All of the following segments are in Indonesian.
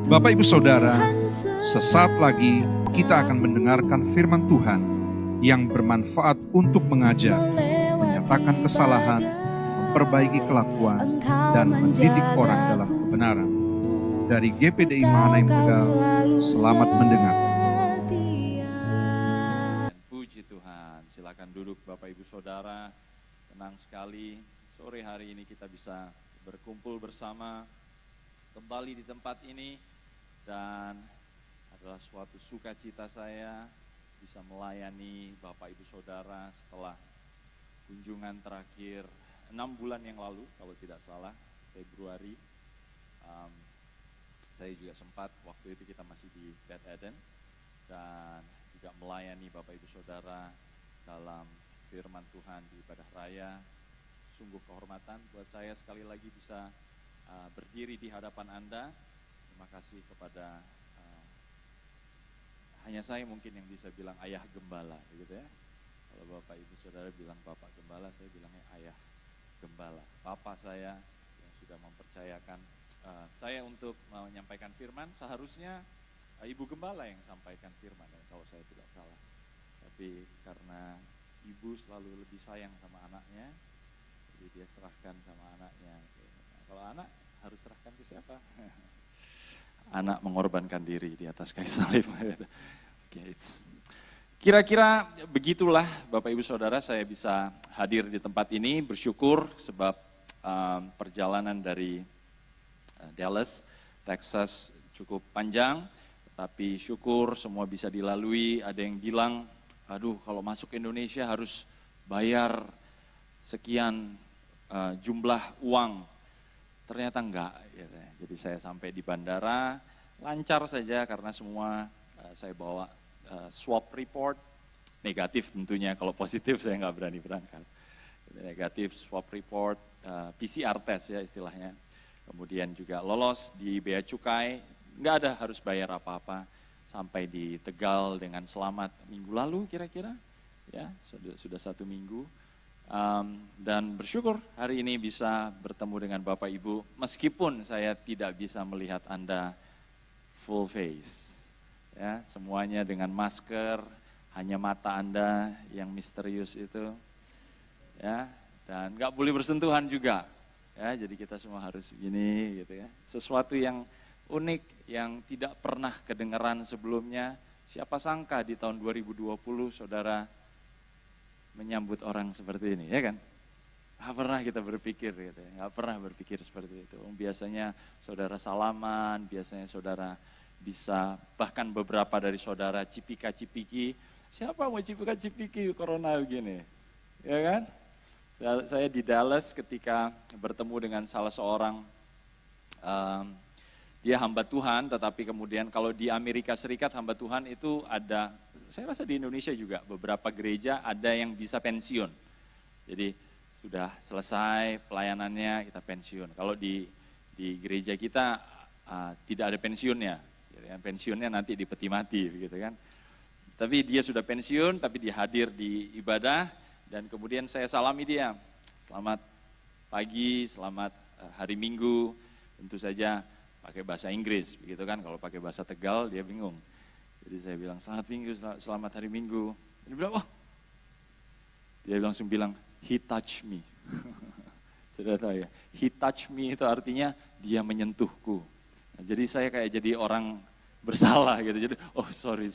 Bapak Ibu Saudara, sesaat lagi kita akan mendengarkan firman Tuhan yang bermanfaat untuk mengajar, menyatakan kesalahan, memperbaiki kelakuan, dan mendidik orang dalam kebenaran. Dari GPDI Mahanaim Tegal, selamat mendengar. Puji Tuhan, silakan duduk Bapak Ibu Saudara. Senang sekali sore hari ini kita bisa berkumpul bersama kembali di tempat ini. Dan adalah suatu sukacita saya bisa melayani Bapak Ibu Saudara setelah kunjungan terakhir 6 bulan yang lalu, kalau tidak salah, Februari. Saya juga sempat, waktu itu kita masih di Beth Eden, dan juga melayani Bapak Ibu Saudara dalam firman Tuhan di ibadah raya. Sungguh kehormatan buat saya sekali lagi bisa berdiri di hadapan Anda. Terima kasih kepada hanya saya mungkin yang bisa bilang ayah gembala, gitu ya. Kalau Bapak Ibu Saudara bilang Bapak Gembala, saya bilangnya ayah gembala. Papa saya yang sudah mempercayakan saya untuk menyampaikan firman, seharusnya Ibu Gembala yang sampaikan firman, ya, kalau saya tidak salah. Tapi karena Ibu selalu lebih sayang sama anaknya, jadi dia serahkan sama anaknya. Nah, kalau anak harus serahkan ke siapa? Anak mengorbankan diri di atas kayu salib. Kira-kira begitulah Bapak Ibu Saudara, saya bisa hadir di tempat ini, bersyukur sebab perjalanan dari Dallas, Texas cukup panjang, tapi syukur semua bisa dilalui. Ada yang bilang, aduh kalau masuk Indonesia harus bayar sekian jumlah uang. Ternyata enggak, jadi saya sampai di bandara lancar saja karena semua saya bawa swab report, negatif tentunya, kalau positif saya nggak berani berangkat. Negatif swab report, PCR test ya istilahnya, kemudian juga lolos di Bea Cukai, nggak ada harus bayar apa-apa, sampai di Tegal dengan selamat minggu lalu kira-kira, ya sudah 1 minggu. Dan bersyukur hari ini bisa bertemu dengan Bapak Ibu, meskipun saya tidak bisa melihat Anda full face, ya semuanya dengan masker, hanya mata Anda yang misterius itu, ya, dan nggak boleh bersentuhan juga, ya, jadi kita semua harus begini, gitu ya, sesuatu yang unik, yang tidak pernah kedengeran sebelumnya. Siapa sangka di tahun 2020 saudara menyambut orang seperti ini, ya kan? Gak pernah kita berpikir gitu ya, gak pernah berpikir seperti itu. Biasanya saudara salaman, biasanya saudara bisa, bahkan beberapa dari saudara cipika-cipiki, siapa mau cipika-cipiki corona begini, ya kan? Saya di Dallas ketika bertemu dengan salah seorang, dia hamba Tuhan, tetapi kemudian kalau di Amerika Serikat hamba Tuhan itu ada, saya rasa di Indonesia juga beberapa gereja ada yang bisa pensiun. Jadi sudah selesai pelayanannya kita pensiun. Kalau di gereja kita tidak ada pensiunnya, pensiunnya nanti di peti mati, gitu kan. Tapi dia sudah pensiun, tapi dia hadir di ibadah dan kemudian saya salami dia. Selamat pagi, selamat hari Minggu, tentu saja pakai bahasa Inggris, begitu kan. Kalau pakai bahasa Tegal dia bingung. Jadi saya bilang, selamat Minggu, selamat hari Minggu. Dia bilang, oh. Dia langsung bilang, he touch me. Sudah tahu ya, he touch me itu artinya dia menyentuhku. Nah, jadi saya kayak jadi orang bersalah gitu. Jadi, oh sorry.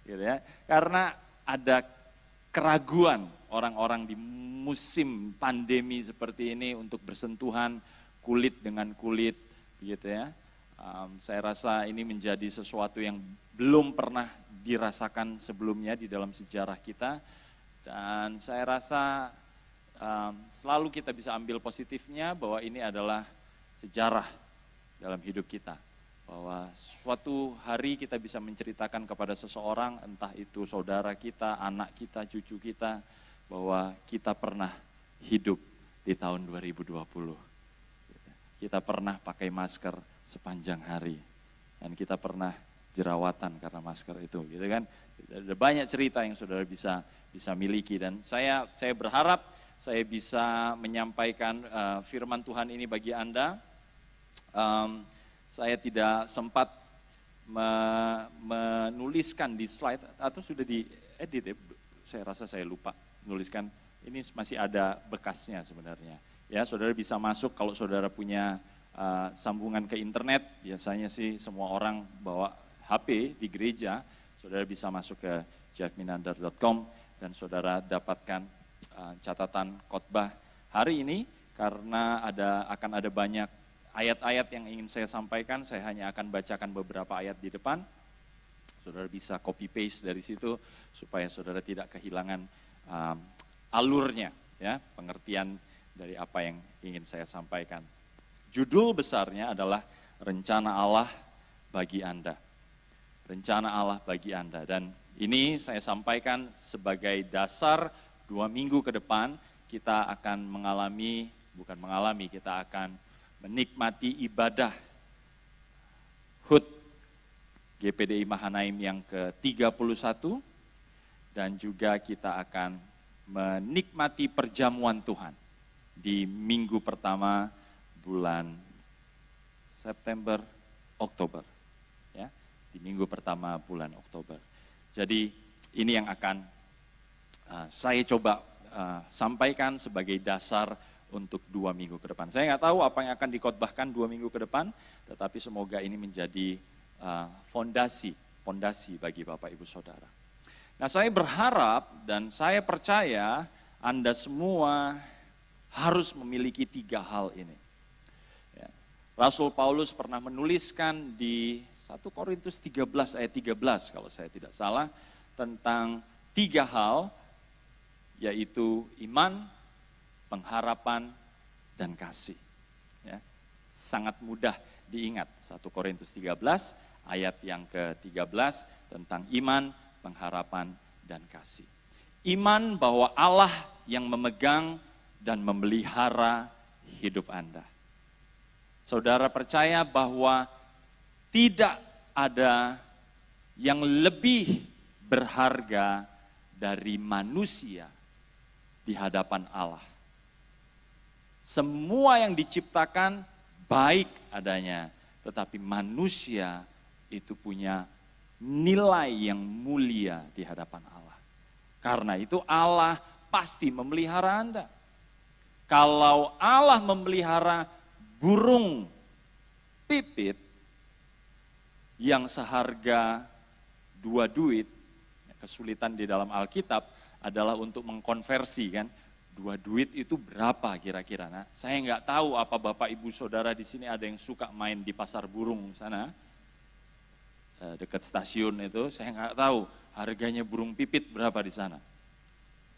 Gitu ya. Karena ada keraguan orang-orang di musim pandemi seperti ini untuk bersentuhan kulit dengan kulit, gitu ya. Saya rasa ini menjadi sesuatu yang belum pernah dirasakan sebelumnya di dalam sejarah kita, dan saya rasa selalu kita bisa ambil positifnya bahwa ini adalah sejarah dalam hidup kita, bahwa suatu hari kita bisa menceritakan kepada seseorang, entah itu saudara kita, anak kita, cucu kita, bahwa kita pernah hidup di tahun 2020. Kita pernah pakai masker sepanjang hari, dan kita pernah jerawatan karena masker itu, gitu kan. Ada banyak cerita yang saudara bisa miliki, dan saya berharap saya bisa menyampaikan firman Tuhan ini bagi Anda. saya tidak sempat menuliskan di slide atau sudah diedit ya, saya rasa saya lupa menuliskan, ini masih ada bekasnya sebenarnya. Ya, saudara bisa masuk kalau saudara punya sambungan ke internet, biasanya sih semua orang bawa HP di gereja, saudara bisa masuk ke jackminander.com dan saudara dapatkan catatan khotbah hari ini, karena akan ada banyak ayat-ayat yang ingin saya sampaikan. Saya hanya akan bacakan beberapa ayat di depan. Saudara bisa copy paste dari situ supaya saudara tidak kehilangan alurnya, ya, pengertian dari apa yang ingin saya sampaikan. Judul besarnya adalah Rencana Allah bagi Anda. Rencana Allah bagi Anda. Dan ini saya sampaikan sebagai dasar 2 minggu ke depan kita akan kita akan menikmati ibadah HUT GPDI Mahanaim yang ke-31 dan juga kita akan menikmati perjamuan Tuhan di minggu pertama bulan September, Oktober. Ya, di minggu pertama bulan Oktober. Jadi ini yang akan saya coba sampaikan sebagai dasar untuk 2 minggu ke depan. Saya nggak tahu apa yang akan dikhotbahkan 2 minggu ke depan, tetapi semoga ini menjadi fondasi bagi Bapak Ibu Saudara. Nah, saya berharap dan saya percaya Anda semua harus memiliki 3 hal ini. Ya. Rasul Paulus pernah menuliskan di 1 Korintus 13 ayat 13 kalau saya tidak salah, tentang 3 hal, yaitu iman, pengharapan, dan kasih. Ya. Sangat mudah diingat, 1 Korintus 13 ayat yang ke-13 tentang iman, pengharapan, dan kasih. Iman bahwa Allah yang memegang dan memelihara hidup Anda. Saudara percaya bahwa tidak ada yang lebih berharga dari manusia di hadapan Allah. Semua yang diciptakan baik adanya, tetapi manusia itu punya nilai yang mulia di hadapan Allah. Karena itu Allah pasti memelihara Anda. Kalau Allah memelihara burung pipit yang seharga 2 duit, kesulitan di dalam Alkitab adalah untuk mengkonversi kan, 2 duit itu berapa kira-kira. Nah, saya nggak tahu apa Bapak Ibu Saudara di sini ada yang suka main di pasar burung sana, dekat stasiun itu, saya nggak tahu harganya burung pipit berapa di sana.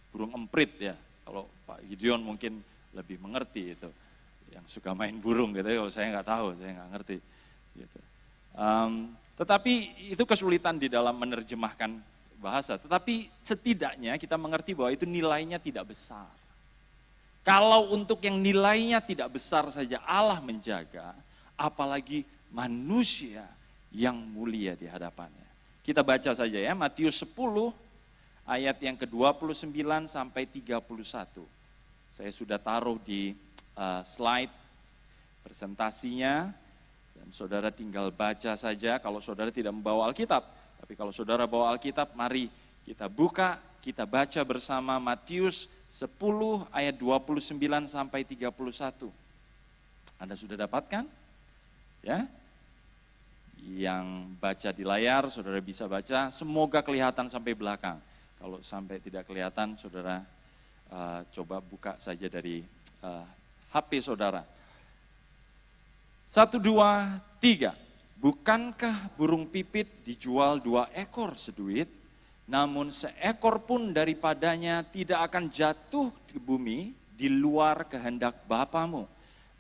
Burung emprit ya, kalau Pak Gideon mungkin lebih mengerti itu, yang suka main burung gitu, kalau saya nggak tahu, saya nggak ngerti. Gitu. Tetapi itu kesulitan di dalam menerjemahkan bahasa, tetapi setidaknya kita mengerti bahwa itu nilainya tidak besar. Kalau untuk yang nilainya tidak besar saja Allah menjaga, apalagi manusia yang mulia di hadapannya. Kita baca saja ya, Matius 10 ayat yang ke-29 sampai 31. Saya sudah taruh di slide presentasinya, dan saudara tinggal baca saja kalau saudara tidak membawa Alkitab. Tapi kalau saudara bawa Alkitab, mari kita buka, kita baca bersama Matius 10 ayat 29 sampai 31. Anda sudah dapatkan? Ya? Yang baca di layar, saudara bisa baca, semoga kelihatan sampai belakang. Kalau sampai tidak kelihatan, saudara coba buka saja dari HP saudara. 1, 2, 3. Bukankah burung pipit dijual 2 ekor seduit, namun seekor pun daripadanya tidak akan jatuh di bumi di luar kehendak Bapamu.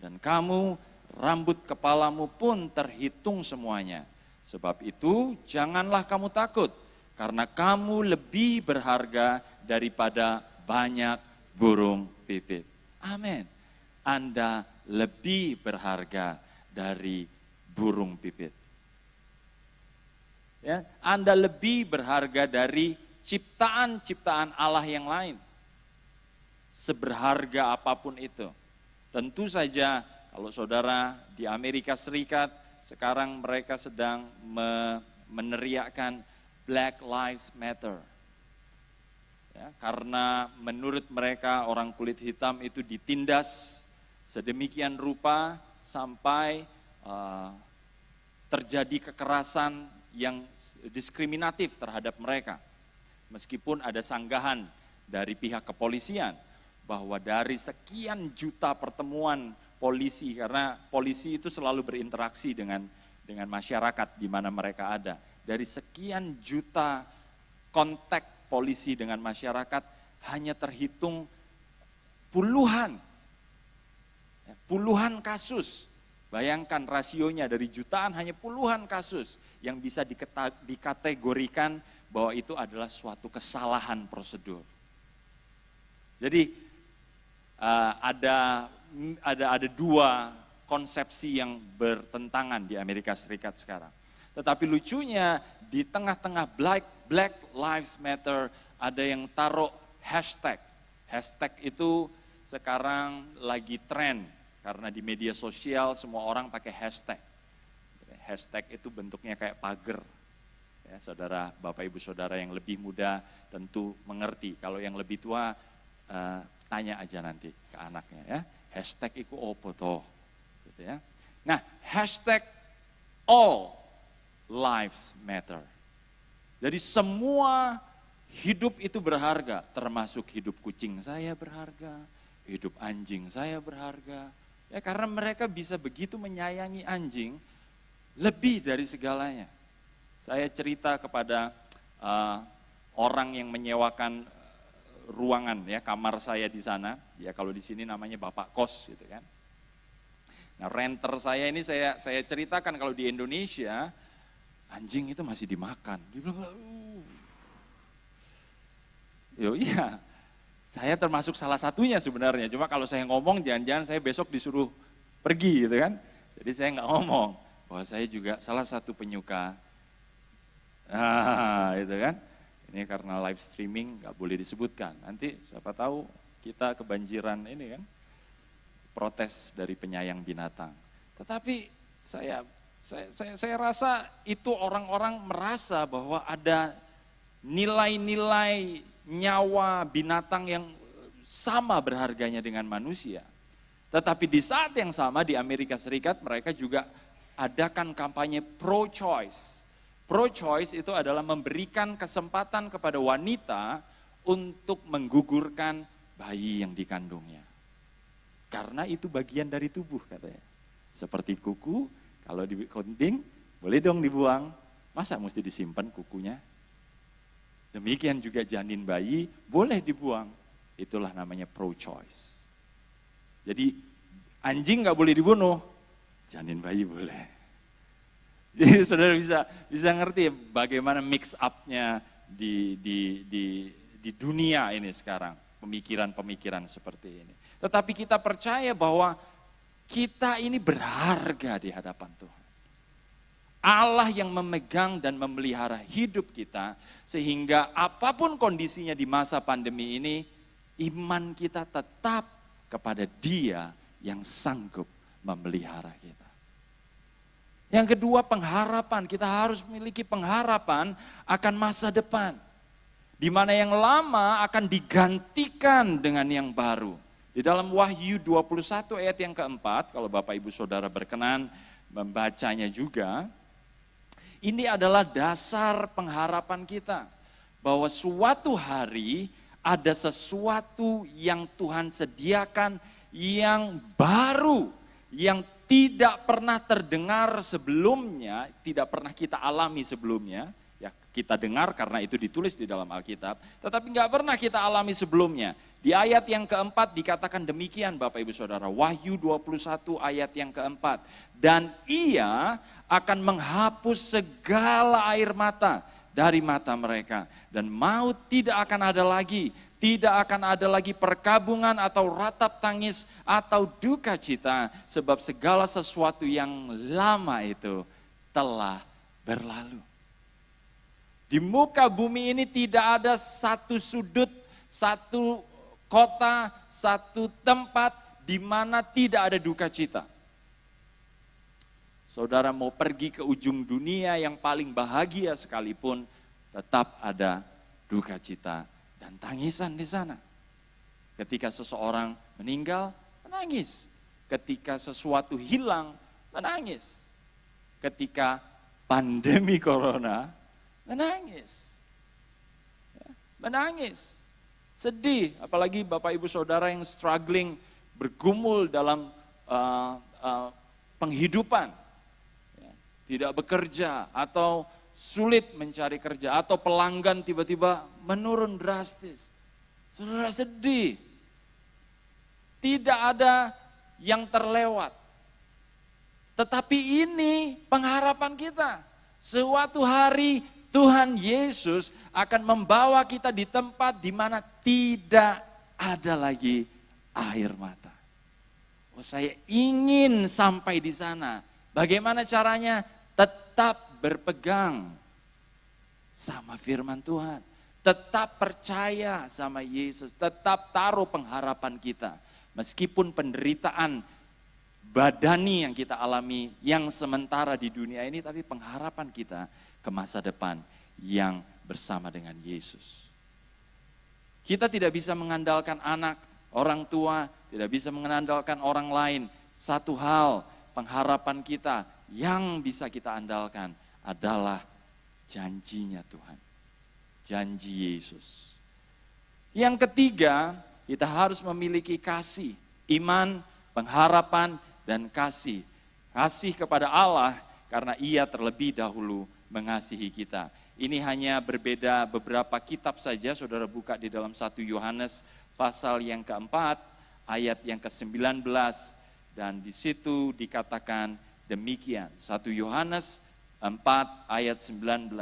Dan kamu, rambut kepalamu pun terhitung semuanya. Sebab itu janganlah kamu takut, karena kamu lebih berharga daripada banyak burung pipit. Amin. Anda lebih berharga dari burung pipit. Ya, Anda lebih berharga dari ciptaan-ciptaan Allah yang lain. Seberharga apapun itu. Tentu saja kalau saudara di Amerika Serikat, sekarang mereka sedang meneriakkan Black Lives Matter. Ya, karena menurut mereka orang kulit hitam itu ditindas sedemikian rupa sampai terjadi kekerasan yang diskriminatif terhadap mereka. Meskipun ada sanggahan dari pihak kepolisian bahwa dari sekian juta pertemuan polisi, karena polisi itu selalu berinteraksi dengan masyarakat di mana mereka ada. Dari sekian juta kontak polisi dengan masyarakat hanya terhitung puluhan kasus. Bayangkan rasionya dari jutaan hanya puluhan kasus yang bisa dikategorikan bahwa itu adalah suatu kesalahan prosedur. Jadi ada dua konsepsi yang bertentangan di Amerika Serikat sekarang. Tetapi lucunya di tengah-tengah Black Lives Matter ada yang taruh hashtag. Hashtag itu sekarang lagi tren karena di media sosial semua orang pakai hashtag. Hashtag itu bentuknya kayak pagar. Ya, saudara, Bapak Ibu Saudara yang lebih muda tentu mengerti. Kalau yang lebih tua tanya aja nanti ke anaknya ya. Hashtag itu apa toh? Gitu ya. Nah, hashtag all lives matter. Jadi semua hidup itu berharga, termasuk hidup kucing saya berharga, hidup anjing saya berharga. Ya karena mereka bisa begitu menyayangi anjing lebih dari segalanya. Saya cerita kepada orang yang menyewakan ruangan ya, kamar saya di sana. Ya kalau di sini namanya Bapak Kos gitu kan. Nah, renter saya ini saya ceritakan kalau di Indonesia anjing itu masih dimakan. Dia bilang, yo iya, saya termasuk salah satunya sebenarnya. Cuma kalau saya ngomong jangan-jangan saya besok disuruh pergi gitu kan. Jadi saya nggak ngomong bahwa saya juga salah satu penyuka. Itu kan. Ini karena live streaming nggak boleh disebutkan. Nanti siapa tahu kita kebanjiran ini kan, protes dari penyayang binatang. Tetapi saya rasa itu orang-orang merasa bahwa ada nilai-nilai nyawa binatang yang sama berharganya dengan manusia. Tetapi di saat yang sama di Amerika Serikat mereka juga adakan kampanye pro-choice. Pro-choice itu adalah memberikan kesempatan kepada wanita untuk menggugurkan bayi yang dikandungnya. Karena itu bagian dari tubuh katanya. Seperti kuku, kalau digunting boleh dong dibuang. Masa mesti disimpan kukunya? Demikian juga janin bayi boleh dibuang. Itulah namanya pro-choice. Jadi anjing gak boleh dibunuh, janin bayi boleh. Jadi saudara bisa ngerti bagaimana mix up-nya di dunia ini sekarang. Pemikiran-pemikiran seperti ini. Tetapi kita percaya bahwa kita ini berharga di hadapan Tuhan. Allah yang memegang dan memelihara hidup kita sehingga apapun kondisinya di masa pandemi ini, iman kita tetap kepada Dia yang sanggup memelihara kita. Yang kedua, pengharapan. Kita harus memiliki pengharapan akan masa depan. Di mana yang lama akan digantikan dengan yang baru. Di dalam Wahyu 21 ayat yang keempat, kalau Bapak Ibu Saudara berkenan membacanya juga, ini adalah dasar pengharapan kita. Bahwa suatu hari ada sesuatu yang Tuhan sediakan yang baru, yang tidak pernah terdengar sebelumnya, tidak pernah kita alami sebelumnya. Ya, kita dengar karena itu ditulis di dalam Alkitab, tetapi nggak pernah kita alami sebelumnya. Di ayat yang keempat dikatakan demikian Bapak Ibu Saudara, Wahyu 21 ayat yang keempat. Dan Ia akan menghapus segala air mata dari mata mereka. Dan maut tidak akan ada lagi. Tidak akan ada lagi perkabungan atau ratap tangis atau duka cita. Sebab segala sesuatu yang lama itu telah berlalu. Di muka bumi ini tidak ada satu sudut, satu kota, satu tempat di mana tidak ada duka cita. saudara mau pergi ke ujung dunia yang paling bahagia sekalipun, tetap ada duka cita dan tangisan di sana. Ketika seseorang meninggal, menangis. Ketika sesuatu hilang, menangis. Ketika pandemi corona, menangis. Menangis. Sedih, apalagi Bapak Ibu Saudara yang struggling, bergumul dalam penghidupan. Tidak bekerja atau sulit mencari kerja atau pelanggan tiba-tiba menurun drastis. Saudara sedih. Tidak ada yang terlewat. Tetapi ini pengharapan kita. Suatu hari Tuhan Yesus akan membawa kita di tempat di mana tidak ada lagi air mata. Oh, saya ingin sampai di sana. Bagaimana caranya? Tetap berpegang sama firman Tuhan. Tetap percaya sama Yesus. Tetap taruh pengharapan kita. Meskipun penderitaan badani yang kita alami, yang sementara di dunia ini, tapi pengharapan kita ke masa depan yang bersama dengan Yesus. Kita tidak bisa mengandalkan anak, orang tua, tidak bisa mengandalkan orang lain. Satu hal, pengharapan kita yang bisa kita andalkan adalah janjinya Tuhan. Janji Yesus. Yang ketiga, kita harus memiliki kasih, iman, pengharapan, dan kasih. Kasih kepada Allah karena Ia terlebih dahulu mengasihi kita. Ini hanya berbeda beberapa kitab saja, saudara buka di dalam 1 Yohanes pasal yang keempat, ayat yang ke-19, dan di situ dikatakan demikian. 1 Yohanes 4 ayat 19.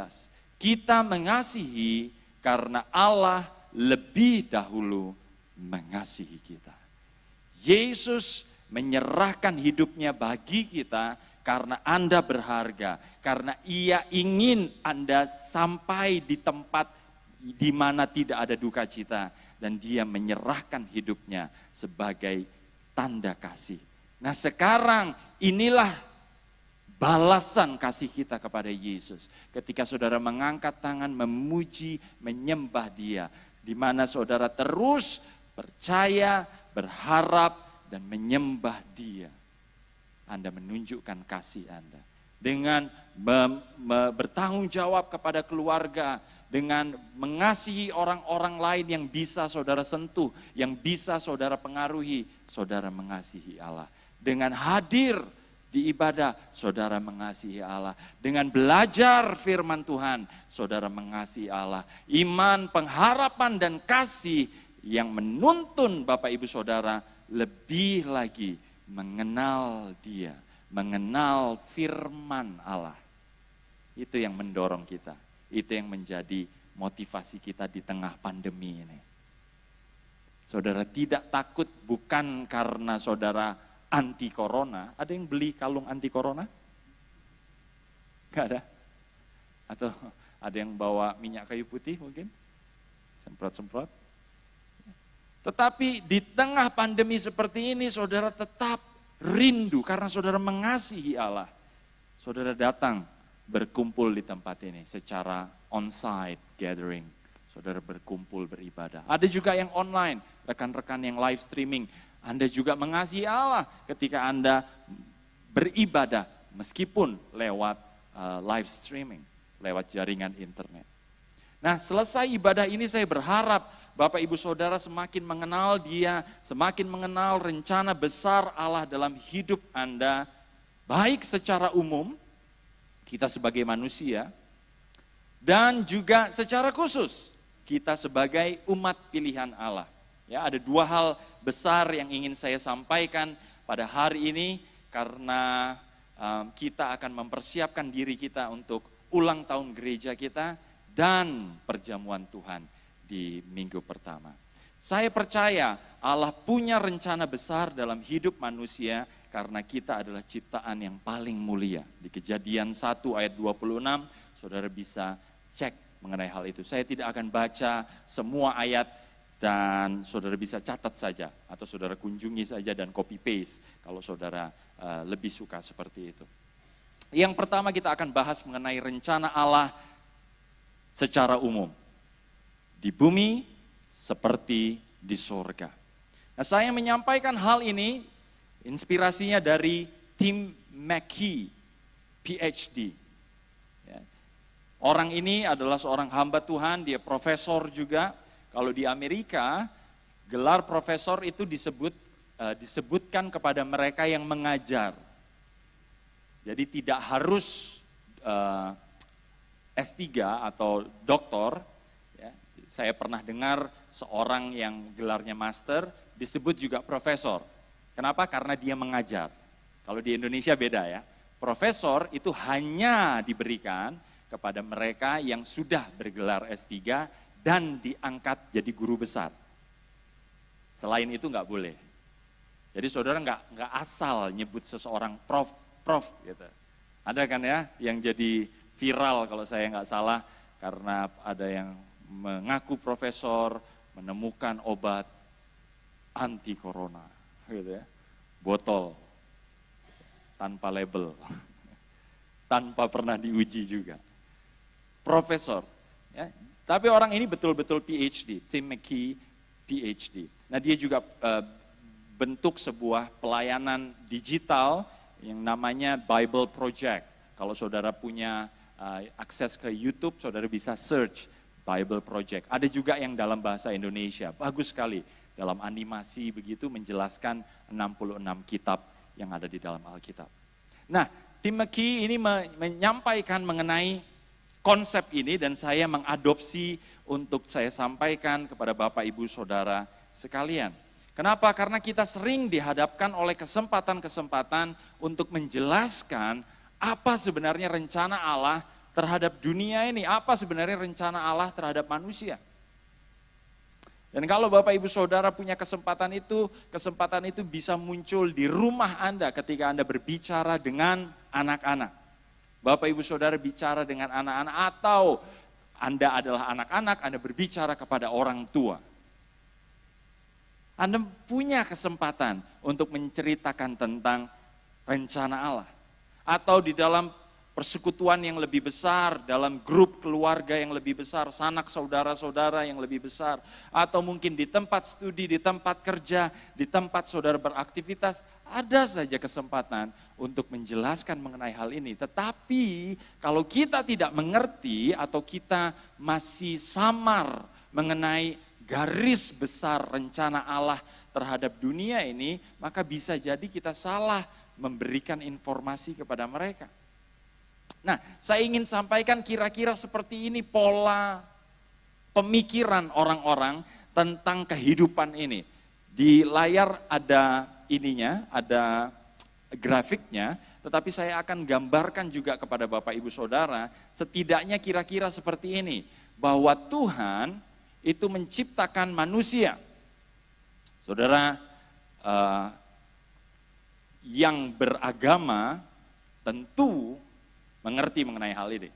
Kita mengasihi karena Allah lebih dahulu mengasihi kita. Yesus menyerahkan hidupnya bagi kita karena Anda berharga, karena Ia ingin Anda sampai di tempat di mana tidak ada duka cita, dan Dia menyerahkan hidupnya sebagai tanda kasih. Nah, sekarang inilah balasan kasih kita kepada Yesus. Ketika saudara mengangkat tangan, memuji, menyembah Dia, di mana saudara terus percaya, berharap, dan menyembah Dia. Anda menunjukkan kasih Anda. Dengan bertanggung jawab kepada keluarga, dengan mengasihi orang-orang lain yang bisa saudara sentuh, yang bisa saudara pengaruhi, saudara mengasihi Allah. Dengan hadir di ibadah, saudara mengasihi Allah. Dengan belajar firman Tuhan, saudara mengasihi Allah. Iman, pengharapan, dan kasih yang menuntun Bapak Ibu Saudara lebih lagi mengenal Dia, mengenal firman Allah. Itu yang mendorong kita, itu yang menjadi motivasi kita di tengah pandemi ini. Saudara tidak takut bukan karena saudara anti corona. Ada yang beli kalung anti corona? Gak ada? Atau ada yang bawa minyak kayu putih mungkin? Semprot-semprot? Tetapi di tengah pandemi seperti ini, saudara tetap rindu karena saudara mengasihi Allah. Saudara datang berkumpul di tempat ini secara on-site gathering. Saudara berkumpul beribadah. Ada juga yang online, rekan-rekan yang live streaming. Anda juga mengasihi Allah ketika Anda beribadah meskipun lewat live streaming, lewat jaringan internet. Nah, selesai ibadah ini saya berharap Bapak Ibu Saudara semakin mengenal Dia, semakin mengenal rencana besar Allah dalam hidup Anda, baik secara umum, kita sebagai manusia, dan juga secara khusus, kita sebagai umat pilihan Allah. Ya, ada dua hal besar yang ingin saya sampaikan pada hari ini, karena kita akan mempersiapkan diri kita untuk ulang tahun gereja kita, dan perjamuan Tuhan di minggu pertama. Saya percaya Allah punya rencana besar dalam hidup manusia karena kita adalah ciptaan yang paling mulia. Di Kejadian 1 ayat 26, saudara bisa cek mengenai hal itu. Saya tidak akan baca semua ayat dan saudara bisa catat saja atau saudara kunjungi saja dan copy paste kalau saudara lebih suka seperti itu. Yang pertama kita akan bahas mengenai rencana Allah secara umum. Di bumi seperti di surga. Nah, saya menyampaikan hal ini, inspirasinya dari Tim McKee, PhD. Ya. Orang ini adalah seorang hamba Tuhan, dia profesor juga. Kalau di Amerika, gelar profesor itu disebutkan kepada mereka yang mengajar. Jadi tidak harus S3 atau doktor. Ya. Saya pernah dengar seorang yang gelarnya master disebut juga profesor. Kenapa? Karena dia mengajar. Kalau di Indonesia beda ya. Profesor itu hanya diberikan kepada mereka yang sudah bergelar S3 dan diangkat jadi guru besar. Selain itu nggak boleh. Jadi saudara nggak asal nyebut seseorang prof gitu. Ada kan ya yang jadi viral kalau saya nggak salah karena ada yang mengaku profesor menemukan obat anti corona gitu ya. Botol tanpa label. Tanpa pernah diuji juga. Profesor ya. Tapi orang ini betul-betul PhD, Tim McKee PhD. Nah, dia juga bentuk sebuah pelayanan digital yang namanya Bible Project. Kalau saudara punya akses ke YouTube, saudara bisa search Bible Project. Ada juga yang dalam bahasa Indonesia, bagus sekali. Dalam animasi begitu menjelaskan 66 kitab yang ada di dalam Alkitab. Nah, Tim McKee ini menyampaikan mengenai konsep ini dan saya mengadopsi untuk saya sampaikan kepada Bapak Ibu Saudara sekalian. Kenapa? Karena kita sering dihadapkan oleh kesempatan-kesempatan untuk menjelaskan apa sebenarnya rencana Allah terhadap dunia ini, apa sebenarnya rencana Allah terhadap manusia. Dan kalau Bapak Ibu Saudara punya kesempatan itu bisa muncul di rumah Anda ketika Anda berbicara dengan anak-anak. Bapak Ibu Saudara bicara dengan anak-anak atau Anda adalah anak-anak, Anda berbicara kepada orang tua. Anda punya kesempatan untuk menceritakan tentang rencana Allah. Atau di dalam persekutuan yang lebih besar, dalam grup keluarga yang lebih besar, sanak saudara-saudara yang lebih besar. Atau mungkin di tempat studi, di tempat kerja, di tempat saudara beraktivitas. Ada saja kesempatan untuk menjelaskan mengenai hal ini. Tetapi kalau kita tidak mengerti atau kita masih samar mengenai garis besar rencana Allah terhadap dunia ini, maka bisa jadi kita salah memberikan informasi kepada mereka. Nah, saya ingin sampaikan kira-kira seperti ini pola pemikiran orang-orang tentang kehidupan ini. Di layar ada ininya, ada grafiknya, tetapi saya akan gambarkan juga kepada Bapak Ibu Saudara, setidaknya kira-kira seperti ini, bahwa Tuhan itu menciptakan manusia. Saudara yang beragama tentu mengerti mengenai hal ini.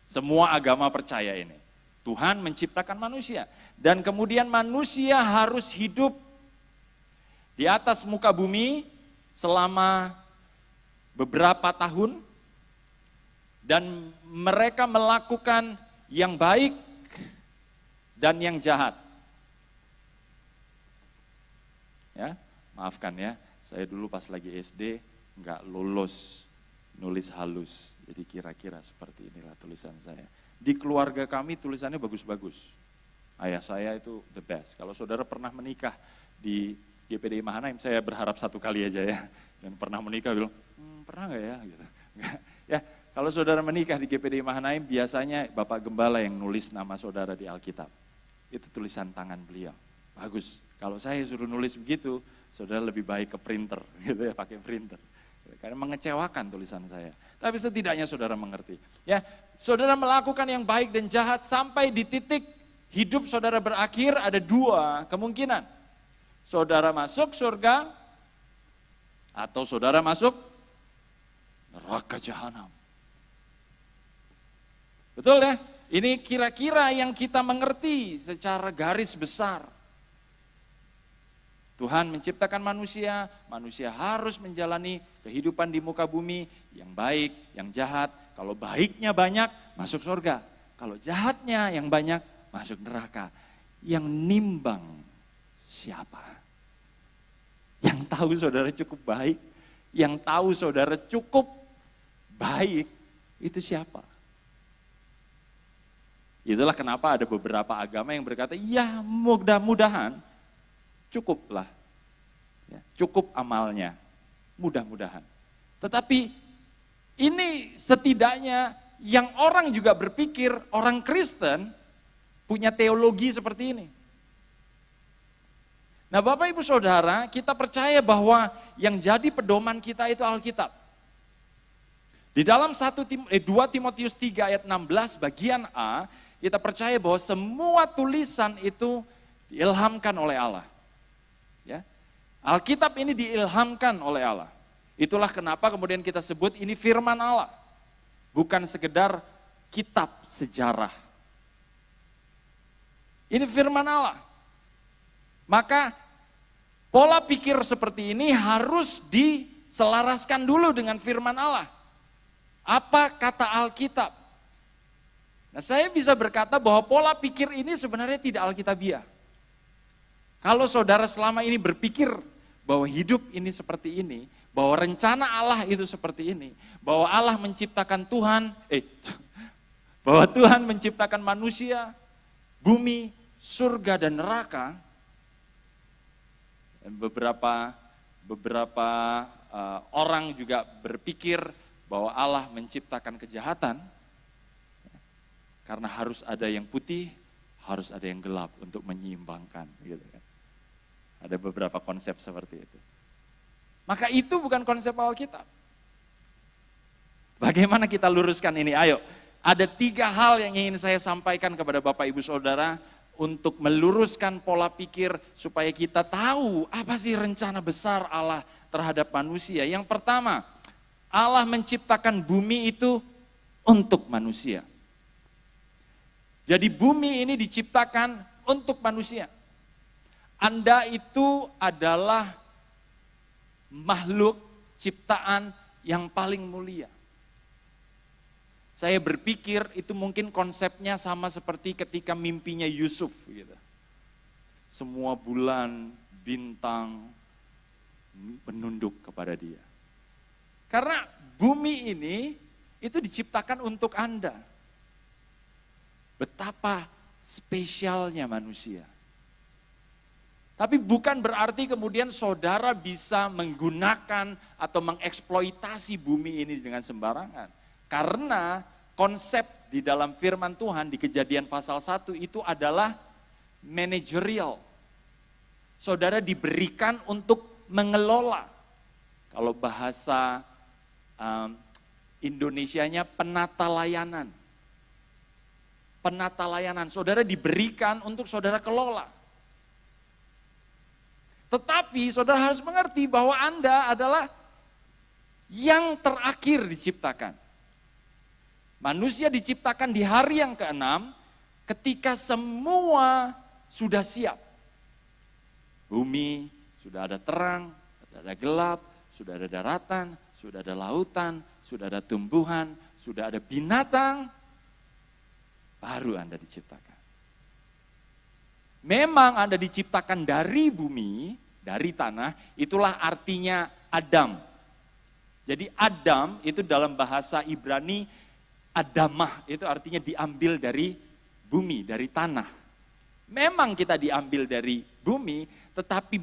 Semua agama percaya ini. Tuhan menciptakan manusia. Dan kemudian manusia harus hidup di atas muka bumi selama beberapa tahun. Dan mereka melakukan yang baik dan yang jahat. Ya, maafkan ya, saya dulu pas lagi SD nggak lulus nulis halus. Jadi kira-kira seperti inilah tulisan saya. Di keluarga kami tulisannya bagus-bagus. Ayah saya itu the best. Kalau saudara pernah menikah di GPDI Mahanaim, saya berharap satu kali aja ya. Dan pernah menikah bilang, pernah nggak ya? Gitu. Ya, kalau saudara menikah di GPDI Mahanaim, biasanya Bapak Gembala yang nulis nama saudara di Alkitab. Itu tulisan tangan beliau. Bagus. Kalau saya suruh nulis begitu, saudara lebih baik ke printer, gitu ya, pakai printer. Karena mengecewakan tulisan saya. Tapi setidaknya saudara mengerti. Ya, saudara melakukan yang baik dan jahat sampai di titik hidup saudara berakhir, ada dua kemungkinan. Saudara masuk surga atau saudara masuk neraka jahanam. Betul ya? Ini kira-kira yang kita mengerti secara garis besar. Tuhan menciptakan manusia, manusia harus menjalani kehidupan di muka bumi yang baik, yang jahat. Kalau baiknya banyak, masuk surga. Kalau jahatnya yang banyak, masuk neraka. Yang nimbang siapa? Yang tahu saudara cukup baik, yang tahu saudara cukup baik, itu siapa? Itulah kenapa ada beberapa agama yang berkata, ya mudah-mudahan cukuplah, ya, cukup amalnya, mudah-mudahan. Tetapi ini setidaknya yang orang juga berpikir, orang Kristen punya teologi seperti ini. Nah Bapak Ibu Saudara, kita percaya bahwa yang jadi pedoman kita itu Alkitab. Di dalam 2 Timotius 3 ayat 16 bagian A, kita percaya bahwa semua tulisan itu diilhamkan oleh Allah. Ya. Alkitab ini diilhamkan oleh Allah. Itulah kenapa kemudian kita sebut ini firman Allah. Bukan sekedar kitab sejarah. Ini firman Allah. Maka pola pikir seperti ini harus diselaraskan dulu dengan firman Allah. Apa kata Alkitab? Nah, saya bisa berkata bahwa pola pikir ini sebenarnya tidak alkitabiah. Kalau saudara selama ini berpikir bahwa hidup ini seperti ini, bahwa rencana Allah itu seperti ini, bahwa Allah menciptakan bahwa Tuhan menciptakan manusia, bumi, surga dan neraka, dan beberapa orang juga berpikir bahwa Allah menciptakan kejahatan, karena harus ada yang putih, harus ada yang gelap untuk menyeimbangkan, gitu kan. Ada beberapa konsep seperti itu. Maka itu bukan konsep Alkitab. Bagaimana kita luruskan ini? Ayo, ada 3 hal yang ingin saya sampaikan kepada Bapak Ibu Saudara untuk meluruskan pola pikir supaya kita tahu apa sih rencana besar Allah terhadap manusia. Yang pertama, Allah menciptakan bumi itu untuk manusia. Jadi bumi ini diciptakan untuk manusia. Anda itu adalah makhluk ciptaan yang paling mulia. Saya berpikir itu mungkin konsepnya sama seperti ketika mimpinya Yusuf. Gitu. Semua bulan, bintang menunduk kepada dia. Karena bumi ini itu diciptakan untuk Anda. Betapa spesialnya manusia. Tapi bukan berarti kemudian saudara bisa menggunakan atau mengeksploitasi bumi ini dengan sembarangan. Karena konsep di dalam firman Tuhan di Kejadian pasal 1 itu adalah manajerial. Saudara diberikan untuk mengelola. Kalau bahasa Indonesianya penata layanan. Penata layanan, saudara diberikan untuk saudara kelola. Tetapi saudara harus mengerti bahwa Anda adalah yang terakhir diciptakan. Manusia diciptakan di hari yang ke-6 ketika semua sudah siap. Bumi sudah ada terang, sudah ada gelap, sudah ada daratan, sudah ada lautan, sudah ada tumbuhan, sudah ada binatang, baru Anda diciptakan. Memang Anda diciptakan dari bumi, dari tanah, itulah artinya Adam. Jadi Adam itu dalam bahasa Ibrani, Adamah itu artinya diambil dari bumi, dari tanah. Memang kita diambil dari bumi, tetapi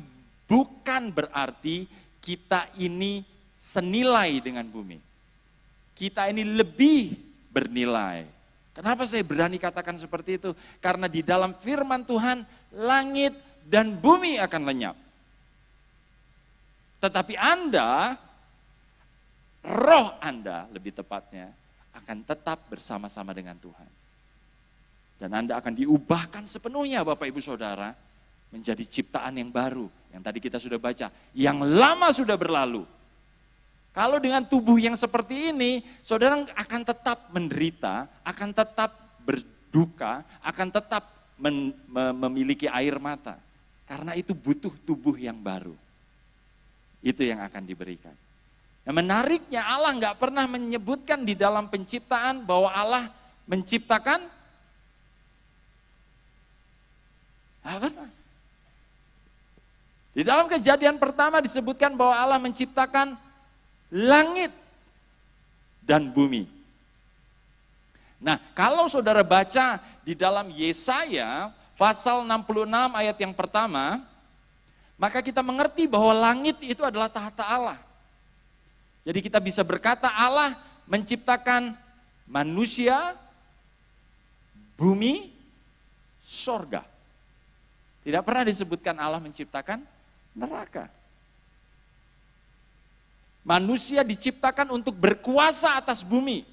bukan berarti kita ini senilai dengan bumi. Kita ini lebih bernilai. Kenapa saya berani katakan seperti itu? Karena di dalam firman Tuhan, langit dan bumi akan lenyap. Tetapi Anda, roh Anda lebih tepatnya, akan tetap bersama-sama dengan Tuhan. Dan Anda akan diubahkan sepenuhnya Bapak Ibu Saudara, menjadi ciptaan yang baru. Yang tadi kita sudah baca, yang lama sudah berlalu. Kalau dengan tubuh yang seperti ini, saudara akan tetap menderita, akan tetap berduka, akan tetap memiliki air mata. Karena itu butuh tubuh yang baru. Itu yang akan diberikan. Nah, menariknya Allah nggak pernah menyebutkan di dalam penciptaan bahwa Allah menciptakan apa? Di dalam Kejadian pertama disebutkan bahwa Allah menciptakan langit dan bumi. Nah, kalau saudara baca di dalam Yesaya pasal 66 ayat yang pertama, maka kita mengerti bahwa langit itu adalah tahta Allah. Jadi kita bisa berkata Allah menciptakan manusia, bumi, sorga. Tidak pernah disebutkan Allah menciptakan neraka. Manusia diciptakan untuk berkuasa atas bumi.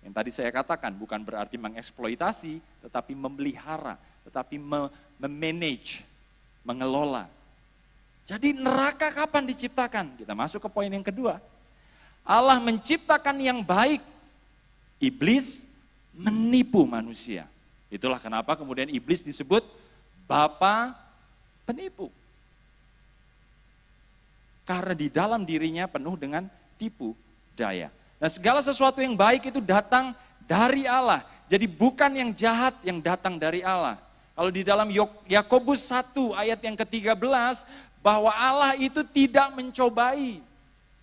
Yang tadi saya katakan bukan berarti mengeksploitasi, tetapi memelihara, tetapi memanage, mengelola. Jadi neraka kapan diciptakan? Kita masuk ke poin yang kedua. Allah menciptakan yang baik, iblis menipu manusia. Itulah kenapa kemudian iblis disebut bapa penipu. Karena di dalam dirinya penuh dengan tipu daya. Nah, segala sesuatu yang baik itu datang dari Allah. Jadi bukan yang jahat yang datang dari Allah. Kalau di dalam Yakobus 1 ayat yang ke-13, bahwa Allah itu tidak mencobai.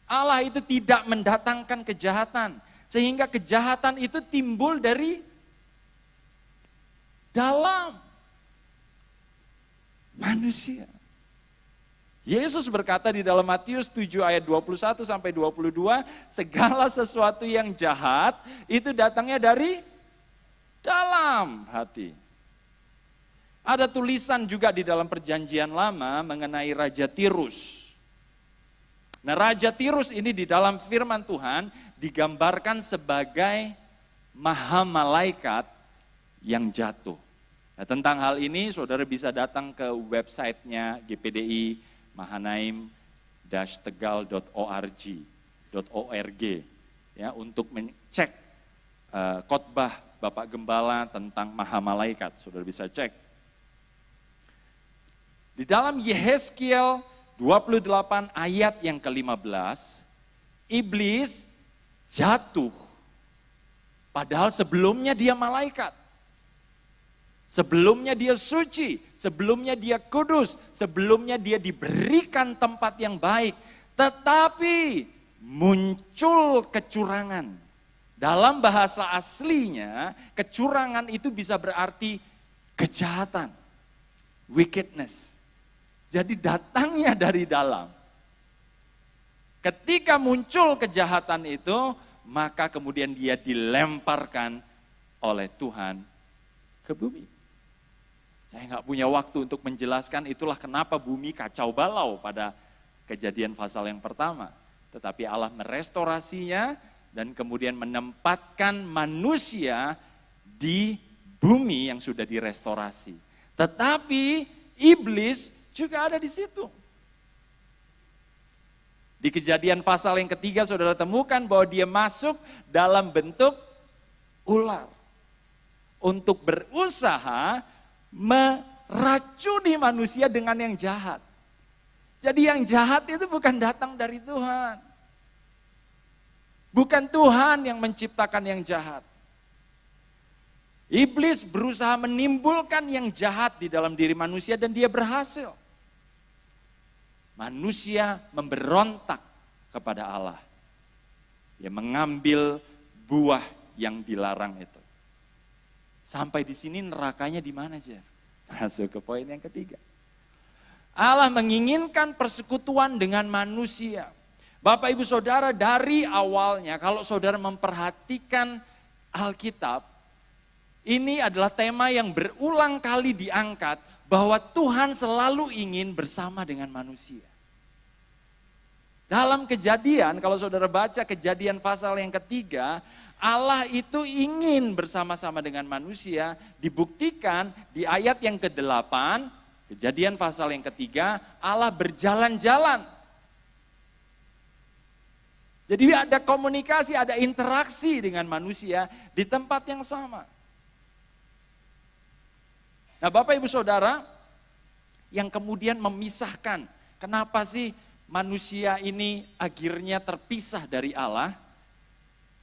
Allah itu tidak mendatangkan kejahatan. Sehingga kejahatan itu timbul dari dalam manusia. Yesus berkata di dalam Matius 7 ayat 21 sampai 22, segala sesuatu yang jahat itu datangnya dari dalam hati. Ada tulisan juga di dalam Perjanjian Lama mengenai Raja Tirus. Nah, Raja Tirus ini di dalam firman Tuhan digambarkan sebagai maha malaikat yang jatuh. Nah, tentang hal ini saudara bisa datang ke websitenya GPDI mahanaim-tegal.org ya, untuk mengecek khotbah Bapak Gembala tentang maha malaikat. Saudara bisa cek. Di dalam Yehezkiel 28 ayat yang ke-15, iblis jatuh. Padahal sebelumnya dia malaikat. Sebelumnya dia suci, sebelumnya dia kudus, sebelumnya dia diberikan tempat yang baik. Tetapi muncul kecurangan. Dalam bahasa aslinya, kecurangan itu bisa berarti kejahatan, wickedness. Jadi datangnya dari dalam. Ketika muncul kejahatan itu, maka kemudian dia dilemparkan oleh Tuhan ke bumi. Saya nggak punya waktu untuk menjelaskan itulah kenapa bumi kacau balau pada Kejadian pasal yang pertama. Tetapi Allah merestorasinya dan kemudian menempatkan manusia di bumi yang sudah direstorasi. Tetapi iblis juga ada di situ. Di Kejadian pasal yang ketiga saudara temukan bahwa dia masuk dalam bentuk ular. Untuk berusaha meracuni manusia dengan yang jahat. Jadi yang jahat itu bukan datang dari Tuhan. Bukan Tuhan yang menciptakan yang jahat. Iblis berusaha menimbulkan yang jahat di dalam diri manusia dan dia berhasil. Manusia memberontak kepada Allah. Dia mengambil buah yang dilarang itu. Sampai di sini nerakanya di mana, Jeff? Masuk ke poin yang ketiga. Allah menginginkan persekutuan dengan manusia. Bapak Ibu Saudara, dari awalnya kalau saudara memperhatikan Alkitab, ini adalah tema yang berulang kali diangkat bahwa Tuhan selalu ingin bersama dengan manusia. Dalam Kejadian, kalau saudara baca Kejadian pasal yang ketiga, Allah itu ingin bersama-sama dengan manusia, dibuktikan di ayat yang ke-8, Kejadian pasal yang ketiga, Allah berjalan-jalan. Jadi ada komunikasi, ada interaksi dengan manusia di tempat yang sama. Nah, Bapak Ibu Saudara, yang kemudian memisahkan. Kenapa sih manusia ini akhirnya terpisah dari Allah?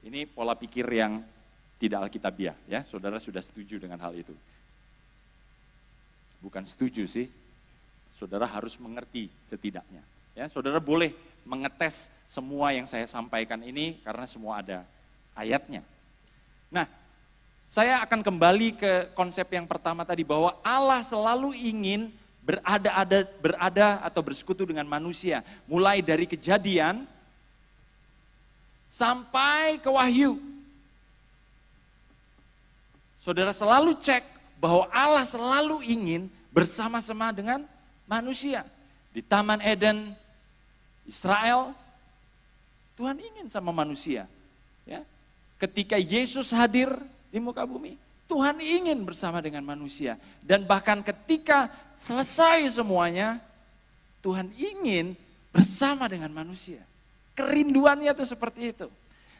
Ini pola pikir yang tidak alkitabiah, ya. Saudara sudah setuju dengan hal itu? Bukan setuju sih, saudara harus mengerti setidaknya. Ya, saudara boleh mengetes semua yang saya sampaikan ini karena semua ada ayatnya. Nah, saya akan kembali ke konsep yang pertama tadi bahwa Allah selalu ingin berada atau bersekutu dengan manusia. Mulai dari Kejadian sampai ke Wahyu. Saudara selalu cek bahwa Allah selalu ingin bersama-sama dengan manusia. Di Taman Eden, Israel, Tuhan ingin sama manusia. Ya. Ketika Yesus hadir di muka bumi, Tuhan ingin bersama dengan manusia. Dan bahkan ketika selesai semuanya, Tuhan ingin bersama dengan manusia. Kerinduannya itu seperti itu.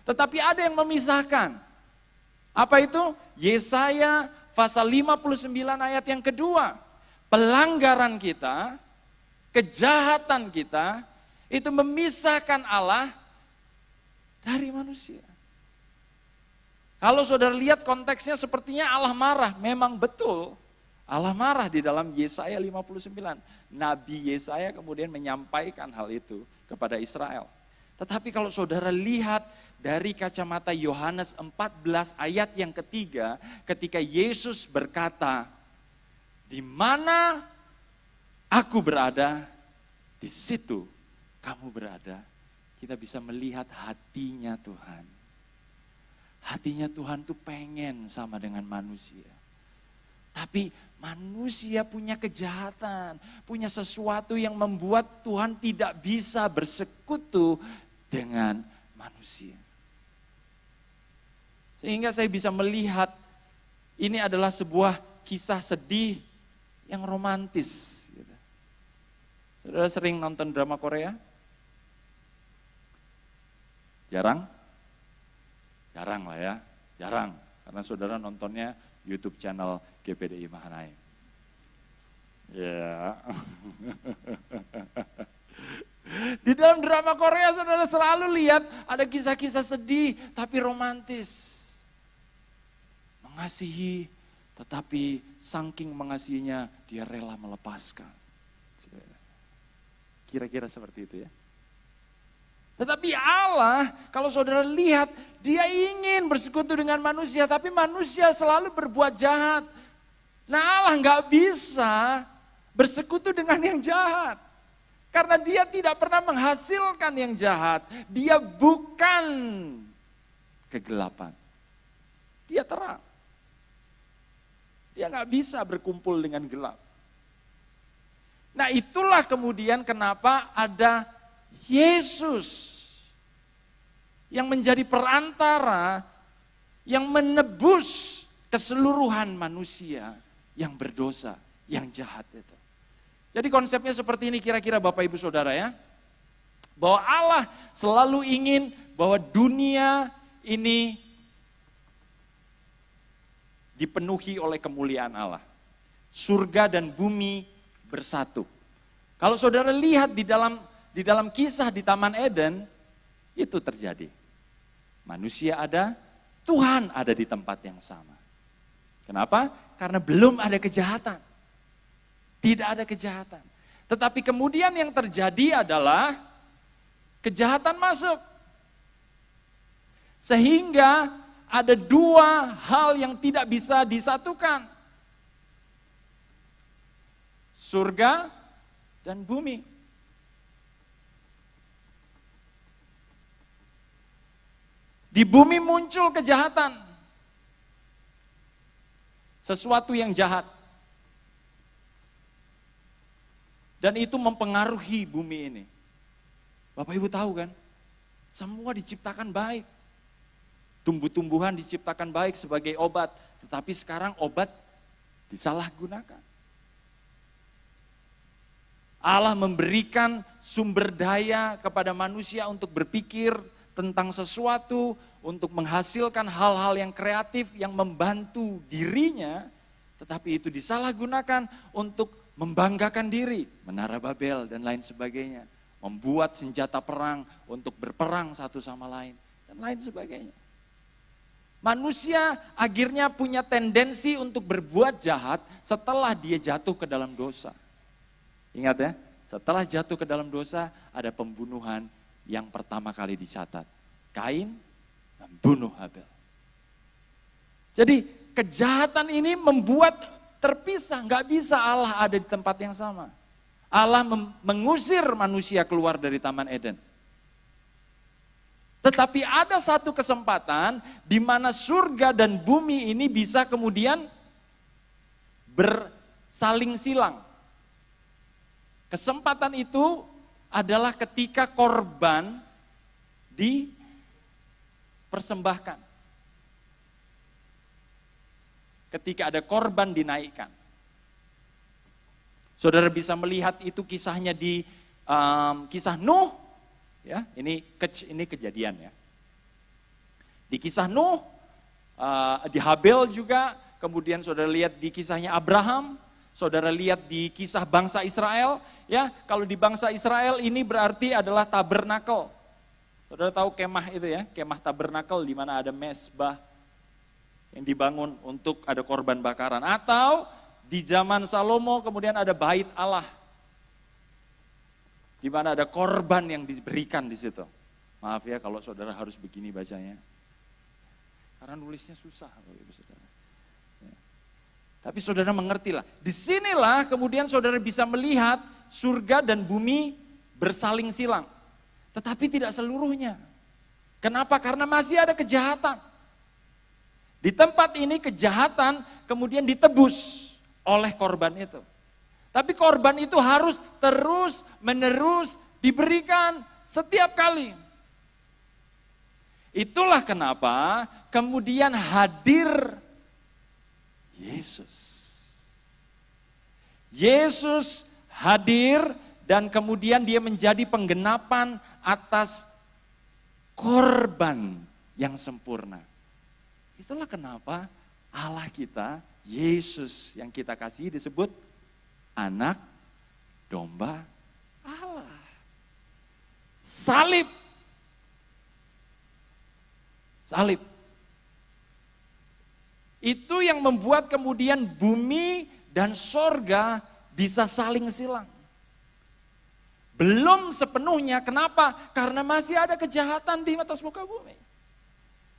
Tetapi ada yang memisahkan. Apa itu? Yesaya pasal 59 ayat yang kedua. Pelanggaran kita, kejahatan kita, itu memisahkan Allah dari manusia. Kalau saudara lihat konteksnya sepertinya Allah marah. Memang betul, Allah marah di dalam Yesaya 59. Nabi Yesaya kemudian menyampaikan hal itu kepada Israel. Tetapi kalau saudara lihat dari kacamata Yohanes 14 ayat yang ketiga, ketika Yesus berkata, di mana aku berada, di situ kamu berada. Kita bisa melihat hatinya Tuhan. Hatinya Tuhan tuh pengen sama dengan manusia. Tapi manusia punya kejahatan, punya sesuatu yang membuat Tuhan tidak bisa bersekutu dengan manusia. Sehingga saya bisa melihat ini adalah sebuah kisah sedih yang romantis. Saudara sering nonton drama Korea? Jarang? Jarang lah ya, jarang. Karena saudara nontonnya YouTube channel GPDI Mahanaim. Ya. Di dalam drama Korea saudara selalu lihat ada kisah-kisah sedih tapi romantis. Mengasihi, tetapi saking mengasihinya dia rela melepaskan. Kira-kira seperti itu ya. Tetapi Allah, kalau saudara lihat, dia ingin bersekutu dengan manusia, tapi manusia selalu berbuat jahat. Nah Allah nggak bisa bersekutu dengan yang jahat. Karena dia tidak pernah menghasilkan yang jahat. Dia bukan kegelapan. Dia terang. Dia nggak bisa berkumpul dengan gelap. Nah itulah kemudian kenapa ada Yesus yang menjadi perantara yang menebus keseluruhan manusia yang berdosa, yang jahat itu. Jadi konsepnya seperti ini kira-kira Bapak Ibu Saudara ya. Bahwa Allah selalu ingin bahwa dunia ini dipenuhi oleh kemuliaan Allah. Surga dan bumi bersatu. Kalau saudara lihat di dalam kisah di Taman Eden, itu terjadi. Manusia ada, Tuhan ada di tempat yang sama. Kenapa? Karena belum ada kejahatan. Tidak ada kejahatan. Tetapi kemudian yang terjadi adalah kejahatan masuk. Sehingga ada dua hal yang tidak bisa disatukan. Surga dan bumi. Di bumi muncul kejahatan. Sesuatu yang jahat. Dan itu mempengaruhi bumi ini. Bapak Ibu tahu kan? Semua diciptakan baik. Tumbuh-tumbuhan diciptakan baik sebagai obat. Tetapi sekarang obat disalahgunakan. Allah memberikan sumber daya kepada manusia untuk berpikir tentang sesuatu, untuk menghasilkan hal-hal yang kreatif yang membantu dirinya, tetapi itu disalahgunakan untuk membanggakan diri, Menara Babel dan lain sebagainya. Membuat senjata perang untuk berperang satu sama lain dan lain sebagainya. Manusia akhirnya punya tendensi untuk berbuat jahat setelah dia jatuh ke dalam dosa. Ingat ya, setelah jatuh ke dalam dosa ada pembunuhan yang pertama kali dicatat. Kain membunuh Habel. Jadi kejahatan ini membuat terpisah, nggak bisa Allah ada di tempat yang sama. Allah mengusir manusia keluar dari Taman Eden. Tetapi ada satu kesempatan di mana surga dan bumi ini bisa kemudian bersaling silang. Kesempatan itu adalah ketika korban dipersembahkan. Ketika ada korban dinaikkan. Saudara bisa melihat itu kisahnya di kisah Nuh, ya ini kejadian ya. Di kisah Nuh, di Habel juga, kemudian saudara lihat di kisahnya Abraham, saudara lihat di kisah bangsa Israel, ya kalau di bangsa Israel ini berarti adalah tabernakel. Saudara tahu kemah itu ya, kemah tabernakel di mana ada mezbah yang dibangun untuk ada korban bakaran, atau di zaman Salomo kemudian ada bait Allah, di mana ada korban yang diberikan di situ. Maaf ya kalau saudara harus begini bacanya, karena nulisnya susah, saudara. Ya. Tapi saudara mengertilah. Disinilah kemudian saudara bisa melihat surga dan bumi bersaling silang, tetapi tidak seluruhnya. Kenapa? Karena masih ada kejahatan. Di tempat ini kejahatan kemudian ditebus oleh korban itu. Tapi korban itu harus terus menerus diberikan setiap kali. Itulah kenapa kemudian hadir Yesus. Yesus hadir dan kemudian dia menjadi penggenapan atas korban yang sempurna. Itulah kenapa Allah kita, Yesus yang kita kasih disebut anak domba Allah. Salib. Itu yang membuat kemudian bumi dan sorga bisa saling silang. Belum sepenuhnya, kenapa? Karena masih ada kejahatan di atas muka bumi.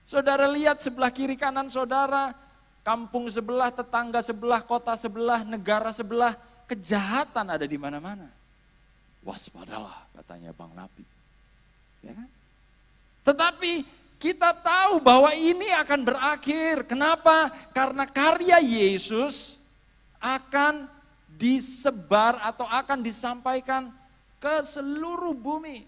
Saudara lihat sebelah kiri kanan saudara, kampung sebelah, tetangga sebelah, kota sebelah, negara sebelah, kejahatan ada di mana-mana. Waspadalah katanya Bang Nabi. Ya kan? Tetapi kita tahu bahwa ini akan berakhir. Kenapa? Karena karya Yesus akan disebar atau akan disampaikan ke seluruh bumi.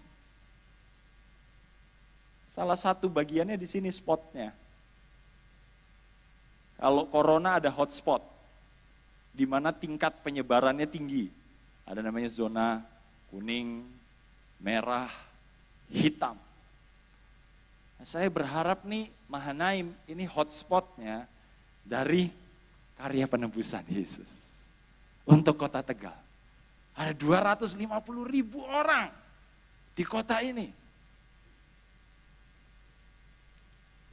Salah satu bagiannya di sini spotnya. Kalau corona ada hotspot, di mana tingkat penyebarannya tinggi. Ada namanya zona kuning, merah, hitam. Nah, saya berharap nih Mahanaim ini hotspotnya dari karya penebusan Yesus untuk kota Tegal. Ada 250.000 orang di kota ini.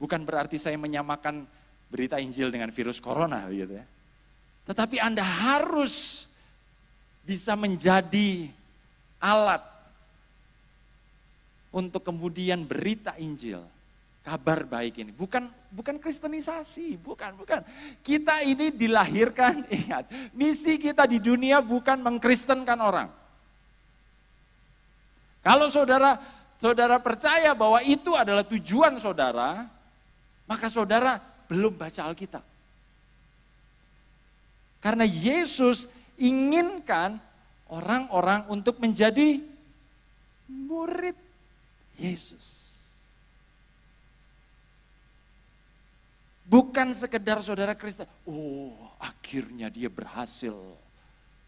Bukan berarti saya menyamakan berita Injil dengan virus corona gitu ya. Tetapi Anda harus bisa menjadi alat untuk kemudian berita Injil, kabar baik ini. Bukan kristenisasi, bukan. Kita ini dilahirkan, ingat, misi kita di dunia bukan mengkristenkan orang. Kalau saudara percaya bahwa itu adalah tujuan saudara, maka saudara belum baca Alkitab. Karena Yesus inginkan orang-orang untuk menjadi murid Yesus. Bukan sekedar saudara Kristen, oh akhirnya dia berhasil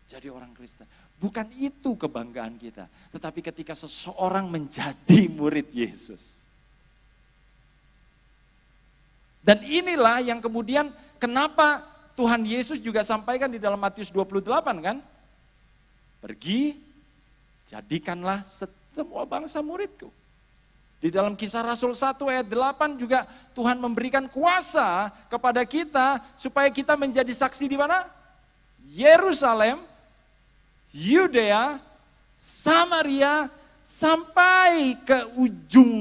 jadi orang Kristen. Bukan itu kebanggaan kita. Tetapi ketika seseorang menjadi murid Yesus. Dan inilah yang kemudian kenapa Tuhan Yesus juga sampaikan di dalam Matius 28 kan. pergi, jadikanlah semua bangsa muridku. Di dalam Kisah Rasul 1 ayat 8 juga Tuhan memberikan kuasa kepada kita supaya kita menjadi saksi di mana? Yerusalem, Yudea, Samaria, sampai ke ujung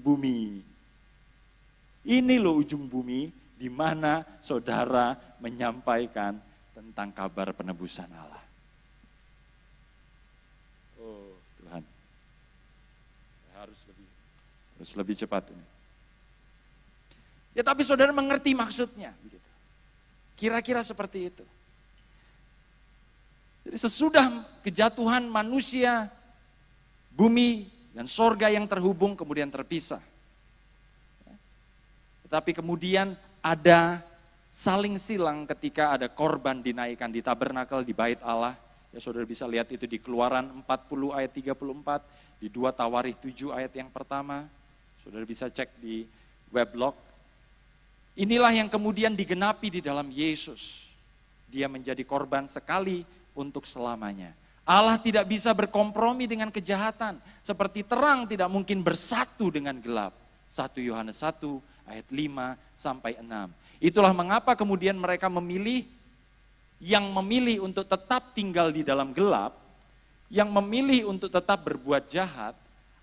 bumi. Ini loh ujung bumi di mana saudara menyampaikan tentang kabar penebusan Allah. Oh Tuhan, harus lebih cepat ini. Ya tapi saudara mengerti maksudnya. Begitu. Kira-kira seperti itu. Jadi sesudah kejatuhan manusia, bumi dan sorga yang terhubung kemudian terpisah. Tetapi kemudian ada saling silang ketika ada korban dinaikkan di tabernakel di bait Allah. Ya saudara bisa lihat itu di Keluaran 40 ayat 34, di 2 Tawarikh 7 ayat yang pertama. Saudara bisa cek di weblog. Inilah yang kemudian digenapi di dalam Yesus. Dia menjadi korban sekali untuk selamanya. Allah tidak bisa berkompromi dengan kejahatan. Seperti terang tidak mungkin bersatu dengan gelap. 1 Yohanes 1 ayat 5 sampai 6. Itulah mengapa kemudian mereka yang memilih untuk tetap tinggal di dalam gelap, yang memilih untuk tetap berbuat jahat,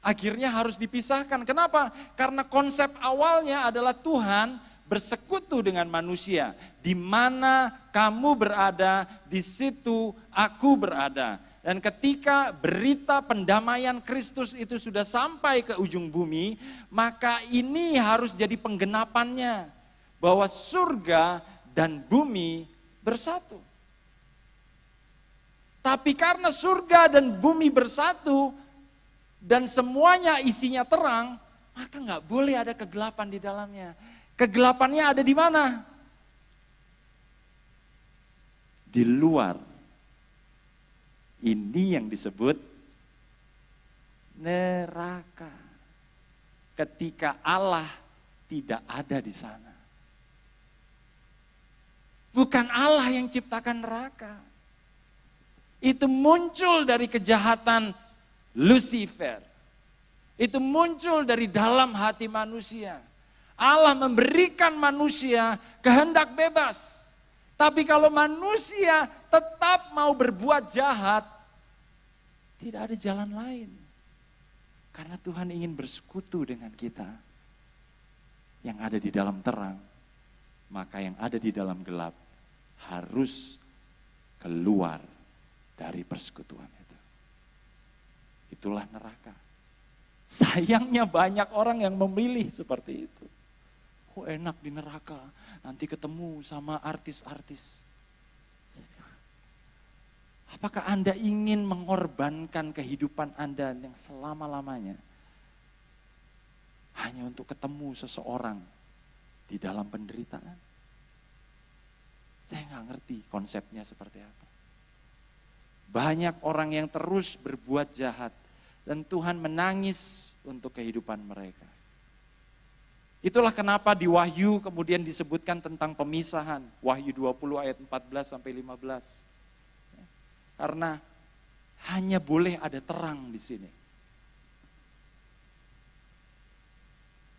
akhirnya harus dipisahkan. Kenapa? Karena konsep awalnya adalah Tuhan bersekutu dengan manusia. Di mana kamu berada, di situ aku berada. Dan ketika berita pendamaian Kristus itu sudah sampai ke ujung bumi, maka ini harus jadi penggenapannya. Bahwa surga dan bumi bersatu. Tapi karena surga dan bumi bersatu, dan semuanya isinya terang, maka nggak boleh ada kegelapan di dalamnya. Kegelapannya ada di mana? Di luar. Ini yang disebut neraka. Ketika Allah tidak ada di sana. Bukan Allah yang ciptakan neraka. Itu muncul dari kejahatan Lucifer. Itu muncul dari dalam hati manusia. Allah memberikan manusia kehendak bebas. Tapi kalau manusia tetap mau berbuat jahat, tidak ada jalan lain. Karena Tuhan ingin bersekutu dengan kita. Yang ada di dalam terang, maka yang ada di dalam gelap harus keluar dari persekutuan itu. Itulah neraka. Sayangnya banyak orang yang memilih seperti itu. Oh enak di neraka, nanti ketemu sama artis-artis. Apakah Anda ingin mengorbankan kehidupan Anda yang selama-lamanya hanya untuk ketemu seseorang di dalam penderitaan? Saya nggak ngerti konsepnya seperti apa. Banyak orang yang terus berbuat jahat dan Tuhan menangis untuk kehidupan mereka. Itulah kenapa di Wahyu kemudian disebutkan tentang pemisahan. Wahyu 20 ayat 14 sampai 15. Karena hanya boleh ada terang di sini.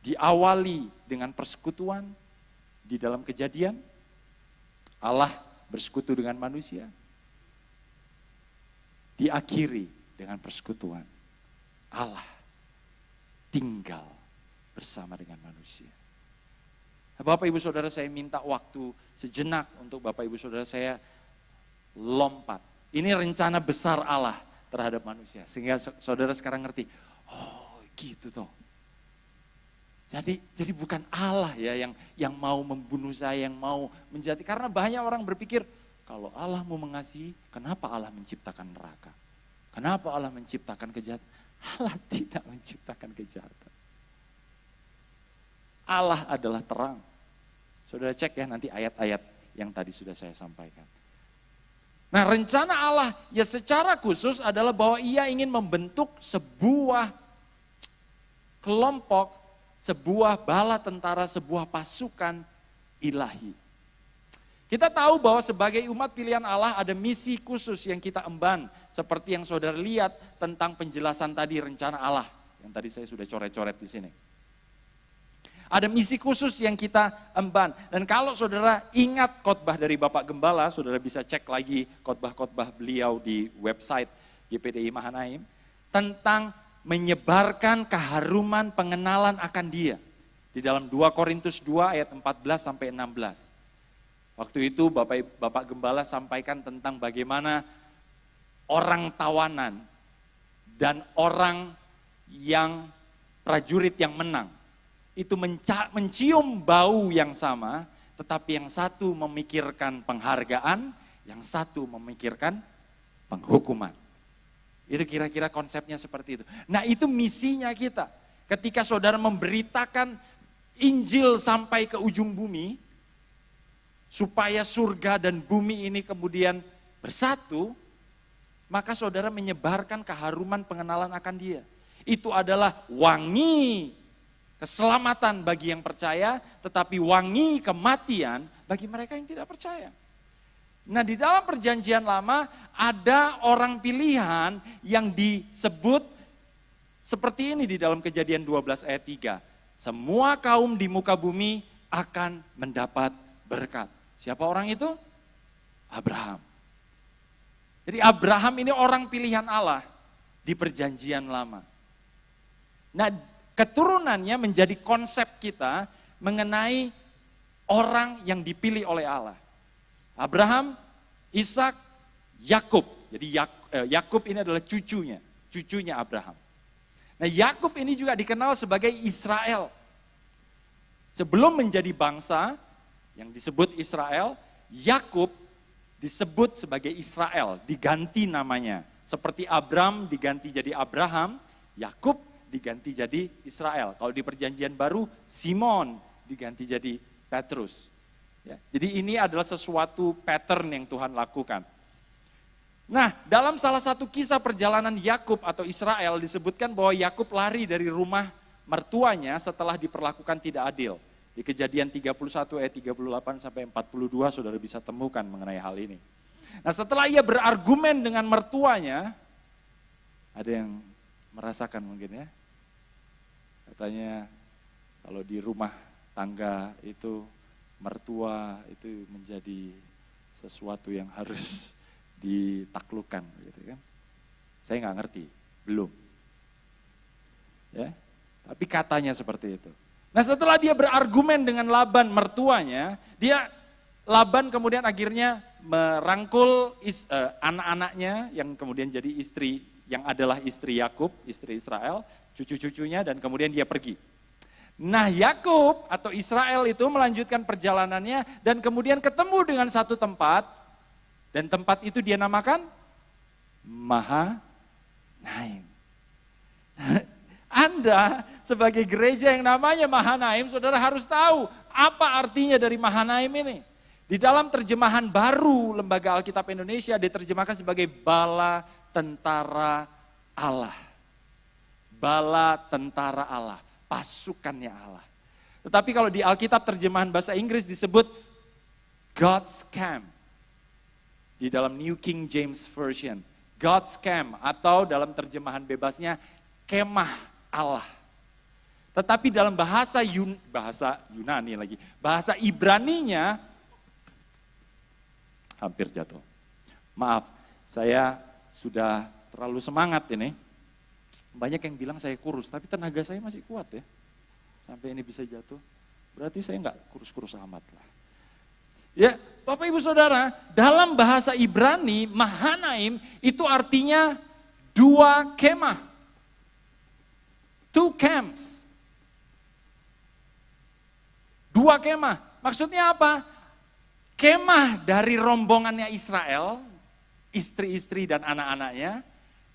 Diawali dengan persekutuan di dalam Kejadian. Allah bersekutu dengan manusia. Diakhiri dengan persekutuan. Allah tinggal bersama dengan manusia. Bapak Ibu Saudara, saya minta waktu sejenak untuk Bapak Ibu Saudara saya lompat. Ini rencana besar Allah terhadap manusia. Sehingga saudara sekarang ngerti, oh gitu toh. Jadi bukan Allah ya yang mau membunuh saya, yang mau menjadi. Karena banyak orang berpikir, kalau Allah mau mengasihi, kenapa Allah menciptakan neraka? Kenapa Allah menciptakan kejahatan? Allah tidak menciptakan kejahatan. Allah adalah terang. Saudara cek ya nanti ayat-ayat yang tadi sudah saya sampaikan. Nah rencana Allah ya secara khusus adalah bahwa ia ingin membentuk sebuah kelompok, sebuah bala tentara, sebuah pasukan ilahi. Kita tahu bahwa sebagai umat pilihan Allah ada misi khusus yang kita emban. Seperti yang saudara lihat tentang penjelasan tadi rencana Allah. Yang tadi saya sudah coret-coret di sini. Ada misi khusus yang kita emban. Dan kalau saudara ingat khotbah dari Bapak Gembala, saudara bisa cek lagi khotbah-khotbah beliau di website GPDI Mahanaim. Tentang menyebarkan keharuman pengenalan akan Dia. Di dalam 2 Korintus 2 ayat 14 sampai 16. Waktu itu Bapak Gembala sampaikan tentang bagaimana orang tawanan dan orang yang prajurit yang menang. Itu mencium bau yang sama, tetapi yang satu memikirkan penghargaan, yang satu memikirkan penghukuman. Itu kira-kira konsepnya seperti itu. Nah itu misinya kita. Ketika saudara memberitakan Injil sampai ke ujung bumi, supaya surga dan bumi ini kemudian bersatu, maka saudara menyebarkan keharuman pengenalan akan Dia. Itu adalah wangi keselamatan bagi yang percaya, tetapi wangi kematian bagi mereka yang tidak percaya. Nah di dalam perjanjian lama ada orang pilihan yang disebut seperti ini di dalam Kejadian 12 ayat 3. Semua kaum di muka bumi akan mendapat berkat. Siapa orang itu? Abraham. Jadi Abraham ini orang pilihan Allah di perjanjian lama. Nah keturunannya menjadi konsep kita mengenai orang yang dipilih oleh Allah. Abraham, Ishak, Yakub. Jadi Yakub ini adalah cucunya Abraham. Nah Yakub ini juga dikenal sebagai Israel. Sebelum menjadi bangsa yang disebut Israel, Yakub disebut sebagai Israel, diganti namanya. Seperti Abram diganti jadi Abraham, Yakub diganti jadi Israel. Kalau di perjanjian baru, Simon diganti jadi Petrus. Ya, jadi ini adalah sesuatu pattern yang Tuhan lakukan. Nah, dalam salah satu kisah perjalanan Yakub atau Israel disebutkan bahwa Yakub lari dari rumah mertuanya setelah diperlakukan tidak adil. Di Kejadian 31 ayat 38 sampai 42 saudara bisa temukan mengenai hal ini. Nah setelah ia berargumen dengan mertuanya, ada yang merasakan mungkin ya. Katanya kalau di rumah tangga itu mertua itu menjadi sesuatu yang harus ditaklukkan gitu kan. Saya nggak ngerti, belum. Ya, tapi katanya seperti itu. Nah setelah dia berargumen dengan Laban mertuanya, Laban kemudian akhirnya merangkul anak-anaknya yang kemudian jadi istri, yang adalah istri Yakub, istri Israel, cucu-cucunya dan kemudian dia pergi. Nah Yakub atau Israel itu melanjutkan perjalanannya dan kemudian ketemu dengan satu tempat dan tempat itu dia namakan Mahanaim. Anda sebagai gereja yang namanya Mahanaim, saudara harus tahu apa artinya dari Mahanaim ini. Di dalam terjemahan baru Lembaga Alkitab Indonesia diterjemahkan sebagai bala tentara Allah. Bala tentara Allah, pasukannya Allah. Tetapi kalau di Alkitab terjemahan bahasa Inggris disebut God's Camp. Di dalam New King James Version, God's Camp atau dalam terjemahan bebasnya kemah Allah. Tetapi dalam bahasa Yunani lagi, bahasa Ibraninya hampir jatuh. Maaf, saya sudah terlalu semangat ini. Banyak yang bilang saya kurus, tapi tenaga saya masih kuat ya. Sampai ini bisa jatuh. Berarti saya enggak kurus-kurus amat lah. Ya, Bapak Ibu Saudara, dalam bahasa Ibrani, Mahanaim itu artinya 2 kemah. 2 camps. 2 kemah. Maksudnya apa? Kemah dari rombongannya Israel, istri-istri dan anak-anaknya.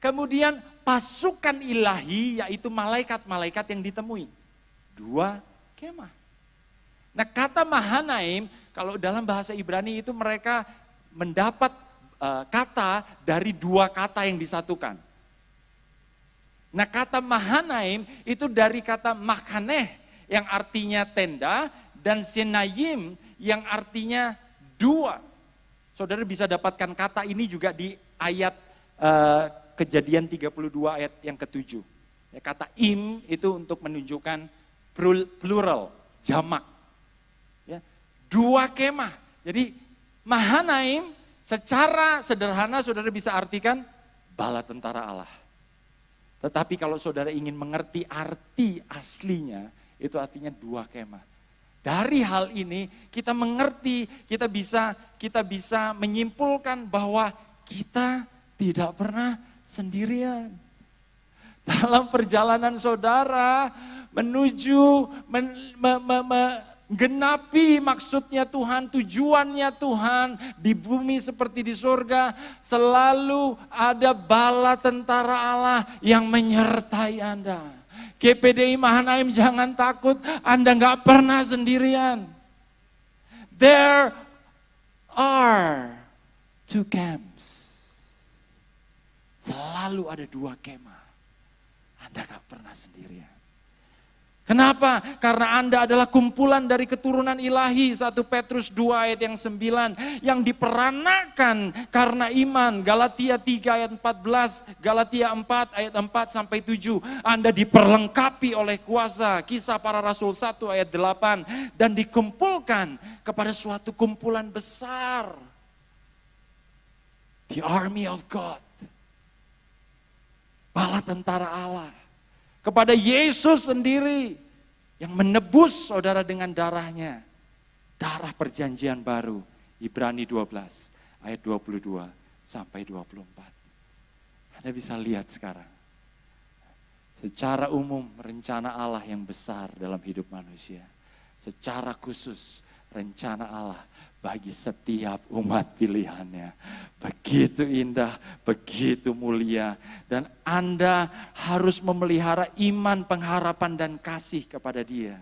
Kemudian pasukan ilahi yaitu malaikat-malaikat yang ditemui. 2 kemah. Nah kata Mahanaim, kalau dalam bahasa Ibrani itu mereka mendapat kata dari 2 kata yang disatukan. Nah kata Mahanaim itu dari kata Makaneh yang artinya tenda dan Senayim yang artinya Dua, saudara bisa dapatkan kata ini juga di ayat Kejadian 32 ayat yang ke-7. Ya, kata im itu untuk menunjukkan plural, jamak. Ya, dua kemah. Jadi Mahanaim secara sederhana saudara bisa artikan bala tentara Allah. Tetapi kalau saudara ingin mengerti arti aslinya, itu artinya dua kemah. Dari hal ini kita mengerti, kita bisa menyimpulkan bahwa kita tidak pernah sendirian. Dalam perjalanan saudara menuju menggenapi maksudnya Tuhan, tujuannya Tuhan di bumi seperti di surga, selalu ada bala tentara Allah yang menyertai Anda. GPDI Mahanaim jangan takut, Anda gak pernah sendirian. There are two camps. Selalu ada dua kemah. Anda gak pernah sendirian. Kenapa? Karena Anda adalah kumpulan dari keturunan ilahi. 1 Petrus 2 ayat yang 9. Yang diperanakan karena iman. Galatia 3 ayat 14. Galatia 4 ayat 4 sampai 7. Anda diperlengkapi oleh kuasa. Kisah para Rasul 1 ayat 8. Dan dikumpulkan kepada suatu kumpulan besar. The army of God. Bala tentara Allah. Kepada Yesus sendiri yang menebus saudara dengan darahnya. Darah perjanjian baru. Ibrani 12 ayat 22 sampai 24. Anda bisa lihat sekarang. Secara umum rencana Allah yang besar dalam hidup manusia. Secara khusus rencana Allah bagi setiap umat pilihannya. Begitu indah, begitu mulia. Dan Anda harus memelihara iman, pengharapan, dan kasih kepada Dia.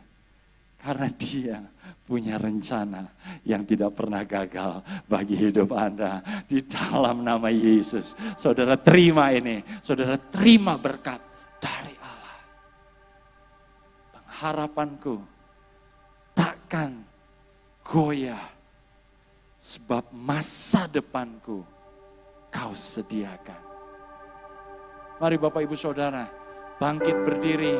Karena Dia punya rencana yang tidak pernah gagal bagi hidup Anda. Di dalam nama Yesus, saudara terima ini. Saudara terima berkat dari Allah. Pengharapanku takkan goyah. Sebab masa depanku kau sediakan. Mari Bapak Ibu Saudara bangkit berdiri.